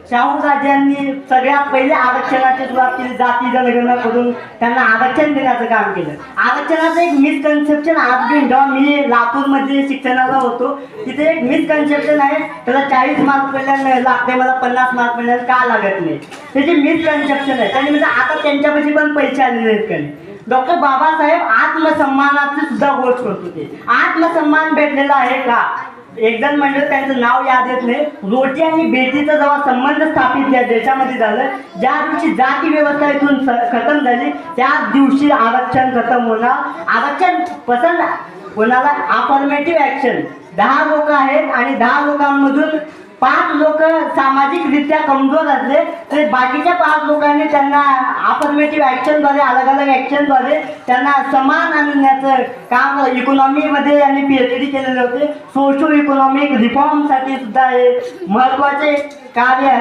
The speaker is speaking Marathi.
शाहू राजांनी सगळ्यात पहिले आरक्षणाची सुरुवात केली, जाती जनगणना करून त्यांना आरक्षण देण्याचं काम केलं. आरक्षणाचं एक मिसकन्सेप्शन आज बी, जेव्हा मी लातूरमध्ये शिक्षणाला होतो तिथे एक मिसकन्सेप्शन आहे, त्याला 40 मार्क पडल्याने लागते, मला 50 मार्क पडल्याने का लागत नाही, त्याची मिसकन्सेप्शन आहे. त्यांनी म्हणजे आता त्यांच्यापाशी पण पैसे आलेले आहेत का. डॉक्टर बाबासाहेब आत्मसन्मानाची सुद्धा गोष्ट करतो. ते आत्मसन्मान भेटलेला आहे का. एक जण म्हणजे त्यांचं नाव याद येत नाही, रोटी आणि बेटीचा जेव्हा संबंध स्थापित या देशामध्ये झालं, ज्या दिवशी जाती व्यवस्था इथून खतम झाली त्याच दिवशी आरक्षण खतम होणार. आरक्षण पसंत कोणाला, अफर्मेटिव्ह ॲक्शन 10 लोक आहेत आणि 10 लोकांमधून 5 लोक सामाजिकरित्या कमजोर असले तर बाकीच्या 5 लोकांनी त्यांना अफर्मेटिव्ह ॲक्शनद्वारे, अलग अलग ॲक्शनद्वारे त्यांना समान आणण्याचं काम इकॉनॉमीमध्ये यांनी PhD केलेले होते. सोशो इकॉनॉमिक रिफॉर्मसाठी सुद्धा हे महत्त्वाचे कार्य आहे.